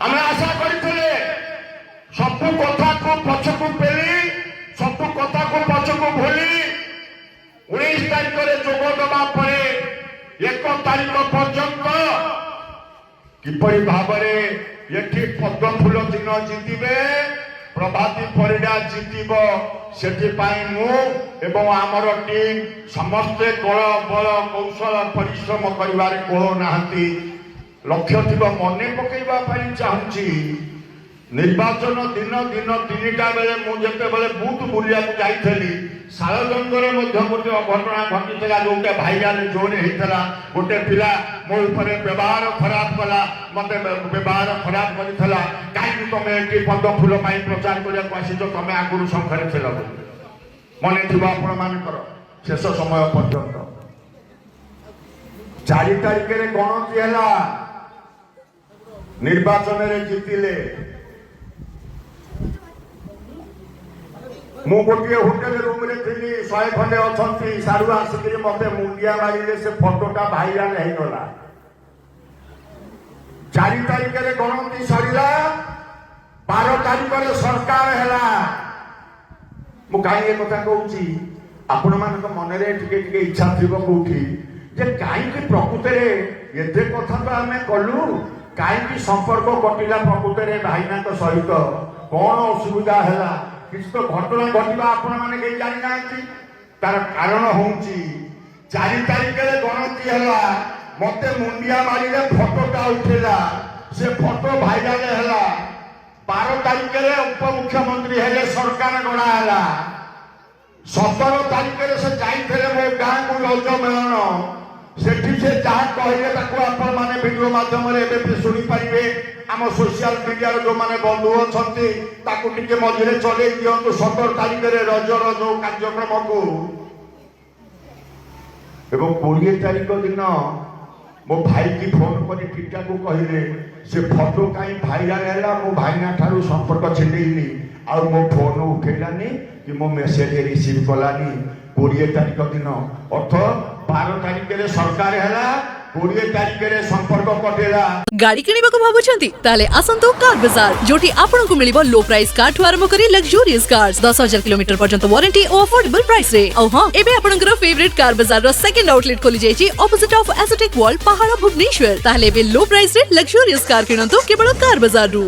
ଆମେ ଆଶା କରିଥିଲେ ସବୁ କଥାକୁ ପଛକୁ ପେଲି ସବୁ କଥାକୁ ପଛକୁ ଭୁଲି 19 ତାରିଖରେ ଯୋଗ ଦେବା ପରେ 1 ତାରିଖ ପର୍ଯ୍ୟନ୍ତ କିପରି ଭାବରେ ଏଠି ପଦ୍ମ ଫୁଲ ଦିନ ଜିତିବେ ପ୍ରଭାତୀ ପରିଡ଼ା ଜିତିବ ସେଥିପାଇଁ ମୁଁ ଏବଂ ଆମର ଟିମ୍ ସମସ୍ତେ କଳ ବଳ କୌଶଳ ପରିଶ୍ରମ କରିବାରେ କୋଳ ନାହାନ୍ତି ଲକ୍ଷ୍ୟ ଥିବ ମନେ ପକେଇବା ପାଇଁ ଚାହୁଁଛି ନିର୍ବାଚନ ଦିନ 3ଟା ବେଳେ ମୁଁ ଯେତେବେଳେ ବୁଥ ବୁଲିବାକୁ ଯାଇଥିଲି ଶାଳଗଞ୍ଜରେ ମଧ୍ୟ ଗୋଟେ ଅଘଟଣା ଘଟିଥିଲା ଯୋଉଟା ଭାଇରାଲ ଜୋରରେ ହେଇଥିଲା ଗୋଟେ ପିଲା ମୋ ଉପରେ ବ୍ୟବହାର ଖରାପ କଲା ମତେ ବ୍ୟବହାର ଖରାପ କରିଥିଲା କାହିଁକି ତମେ ଏଠି ପଦ୍ମ ଫୁଲ ପାଇଁ ପ୍ରଚାର କରିବାକୁ ଆସିଛ ତମେ ଆଗରୁ ସଂଖ୍ୟାରେ ଥିଲ ମନେ ଥିବ ଆପଣମାନଙ୍କର ଶେଷ ସମୟ ପର୍ଯ୍ୟନ୍ତ 4 ତାରିଖରେ ଗଣତି ହେଲା ନିର୍ବାଚନରେ ଜିତିଲେ ମୁଁ ଗୋଟିଏ ହୋଟେଲ ରୁମ୍ରେ ଥିଲି 100 ଖଣ୍ଡେ ଅଛନ୍ତି ସାରୁ ଆସିକିରି ମତେ ମୁଣ୍ଡିଆ ମାରିଲେ ସେ ଫଟୋଟା ଭାଇରାଲ ହେଇଗଲା 4 ତାରିଖରେ ଗଣତି ସରିଲା 12 ତାରିଖରେ ସରକାର ହେଲା ମୁଁ କାହିଁ ଏ କଥା କହୁଛି ଆପଣମାନଙ୍କ ମନରେ ଟିକେ ଟିକେ ଇଚ୍ଛା ଥିବ କୋଉଠି ଯେ କାହିଁକି ପ୍ରକୃତରେ ଏତେ କଥା ତ ଆମେ କଲୁ କାହିଁକି ସମ୍ପର୍କ କଟିଲା ପ୍ରକୃତରେ ଭାଇନାଙ୍କ ସହିତ କଣ ଅସୁବିଧା ହେଲା କିଛି ତ ଘଟଣା ଘଟିବା ଆପଣମାନେ କେହି ଜାଣିନାହାନ୍ତି ତାର କାରଣ ହଉଛି 4 ତାରିଖରେ ଗଣତି ହେଲା ମତେ ମୁଣ୍ଡିଆ ମାରିଲେ ଫଟୋଟା ଉଠିଲା ସେ ଫଟୋ ଭାଇରାଲ ହେଲା 12 ତାରିଖରେ ଉପମୁଖ୍ୟମନ୍ତ୍ରୀ ହେଲେ ସରକାର ଗଣା ହେଲା 17 ତାରିଖରେ ସେ ଯାଇଥିଲେ ମୋ ଗାଁକୁ ରଜ ମେଳନ ସେଠି ସେ ଯାହା କହିଲେ ତାକୁ ଆପଣମାନେ ଭିଡିଓ ମାଧ୍ୟମରେ ଏବେ ବି ଶୁଣିପାରିବେ ଆମ ସୋସିଆଲ ମିଡିଆର ଯୋଉମାନେ ବନ୍ଧୁ ଅଛନ୍ତି ତାକୁ ଟିକେ ମଝିରେ ଚଲେଇ ଦିଅନ୍ତୁ 17 ତାରିଖରେ ରଜର ଯୋଉ କାର୍ଯ୍ୟକ୍ରମକୁ ଏବଂ 20 ତାରିଖ ଦିନ ମୋ ଭାଇକି ଫୋନ କରି ଠିକଠାକୁ କହିଲେ ସେ ଫଟୋ କାହିଁ ଭାଇରାଲ ହେଲା ମୋ ଭାଇନା ଠାରୁ ସମ୍ପର୍କ ଛିଣ୍ଡେଇଲି ଆଉ ମୋ ଫୋନ ଉଠେଇଲାନି କି ମୋ ମେସେଜ ରିସିଭ କଲାନି 20 ତାରିଖ ଦିନ ଅର୍ଥ 12 ତାରିଖରେ ସରକାର ହେଲା 20 ତାରିଖରେ ସମ୍ପର୍କ କଟେଲା गाड़ी किणिबाकु भाबुछंती ताले आसंतु कार बाजार जोटी आपनकु मिलिबो लो प्राइस कार ठु आरंभ करी लग्जरियस कार्स 10,000 किलोमीटर पर्यंत वारंटी और अफोर्डेबल प्राइस रे औ हां एबे आपनकर फेवरेट कार बाजार रो सेकंड आउटलेट खोली जायछि ऑपोजिट ऑफ एसोटेक वॉल पहाड़ भुवनेश्वर ताले एबे लो प्राइस रे लग्जरियस कार किणंतु केवल कार बाजार रु।